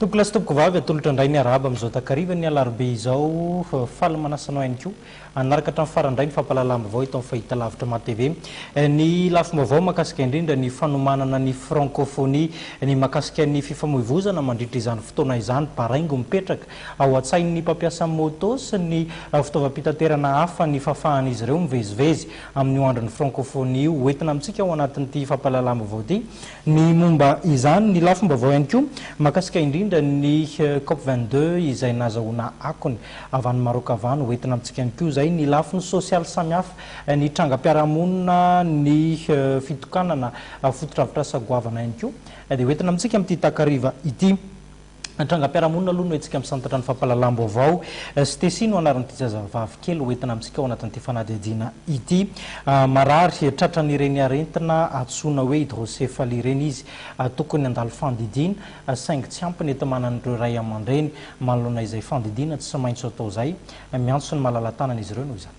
Toklas topoko vavy atolotra indray ny araba amin'izao takariva ny alarobia izao faly manasanao ihany koa anaraka hatramin'ny farandray ny fampahalalam-baovao ito amin'ny fahita lavitra ma-TV. Ny lafim-baovao mahakasika indrindra ny fanomanana ny francophonie, ny mahakasika ny fifamoivoizana mandritra izany fotoana izany paraingo mipetraka ao an-tsain'ny mpampiasa moto sy ny fitaovam-pitaterana hafa ny fahafahan'izy ireo mivezivezy amin'ny andron'ny francophonie io hoentina amintsika ao anatin'ity fampahalalam-baovao ity. Ny momba izany ny lafim-baovao ihany koa mahakasika indrindra ny COP22 izay nazahoana akony avy any Maroc avy any hoentina amintsika ihany koa izay ny lafiny sosialy samihafa, ny trangam-piarahamonina, ny fitokanana foto-drafitrasa sagoavana ihany koa dia hoentina amintsika amin'ity takariva ity. Trangam-piarahamonina aloha no etsika misantatra ny fampahalalam-baovao Stécie no anaran'ity zazavavy kely hoentina amintsika ao anatin'ity fanadihadiana ity. Marary tratran'ireny aretina antsoina hoe hydrocéphalie ireny izy, tokony handalo fandidiana saingy tsy ampy ny eto manan'ireo ray aman-dreny manoloana izay fandidiana tsy maintsy atao izay miantso ny malala-tanana izy ireo noho izany.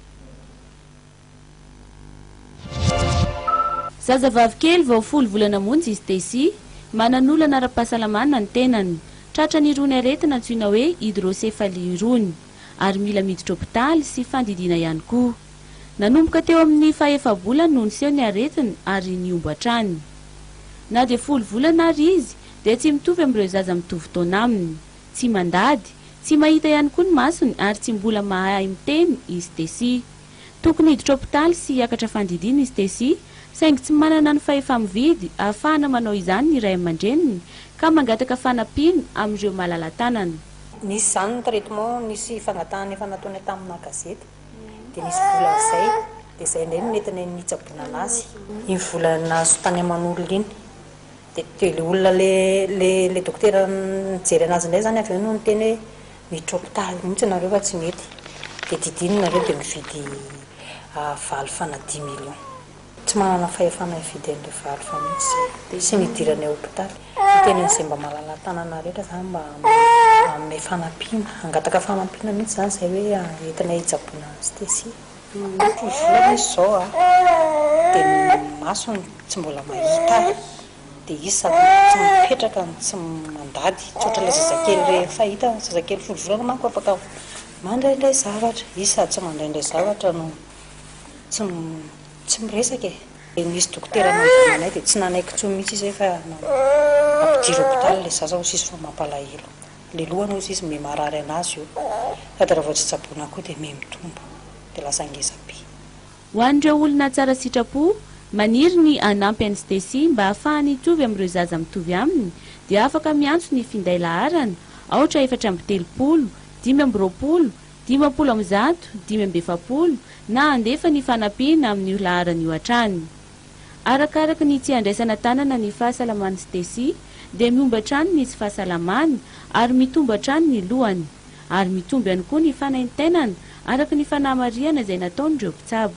Zazavavy kely vao 10 volana monja izy Stécie, manan'olana ara-pahasalamana ny tenany. Tratrany irony aretina antsoina hoe hydrocéphalie irony ary mila miditra hôpitaly sy fandidiana ihany koa. Nanomboka teo amin'ny faha-efa-bolana no niseho ny aretina ary niombo hatrany. Na dia 10 volana ary izy dia tsy mitovy amin'ireo zaza mitovy taona aminy. Tsy mandady, tsy mahita ihany koa ny masony ary tsy mbola mahay miteny izy Stécie. Tokony hiditra hôpitaly sy hiakatra fandidiana izy Stécie saingy tsy manana ny fahefa-mividy ahafahana manao izany ny ray aman-dreniny ka mangataka fanampiana amin'ireo malala-tanana. Nisy zany ny traitement, nisy fangatahana efa nataony tamina gazety dia nisy vola izay dia izay indray no nentina nitsaboana anazy iny vola nazo tany aman'olona iny dia le olona le dokotera nijery anazy indray zany avy eo no niteny hoe miditra hôpitaly mihitsy nareo fa tsy mety dia didiny nareo dia mividy valy fana 10 millions. Tsy manana fahefana hividy an'ireo valy fa mihitsy sy nidirany hôpitaly. Teny an'izay mba malala-tanana rehetra zany mba hanome fanampiana, hangataka fanampiana mihitsy zany izay hoe entina hitsaboana Stécie. Volana izy izao dia ny masony tsy mbola mahita dia izy sady tsy mipetraka tsy mandady tsy ohatran'ilay zazakely rehefa hita zazakely 10 volana manko afaka mandraindray zavatra, izy sady tsy mandraindray zavatra no tsy miresaka e. Nisy dokotera nanay dia tsy nanaiky intsony mihitsy izy fa ampidiry hôpitaly ilay zaza hozy izy fa mampalahelo. Ilay lohany hozy izy me marary anazy io fa raha vao tsy tsaboana koa dia me mitombo dia lasa ngeza be. Ho an'ireo olona tsara sitrapo maniry ny hanampy an'i Stécie mba ahafahany hitovy amin'ireo zaza mitovy aminy dia afaka miantso ny finday laharana aotra 430, 520, 510, 570 na andefa ny fanampiana amin'ny laharana io hatrany. Arakaraka ny tsy andraisana tanana ny fahasalaman'i Stécie dia miomba hatrany ny tsy fahasalamany ary mitombo hatrany ny lohany ary mitombo ihany koa ny fanaintenana araka ny fanamariana izay nataon'ireo mpitsabo.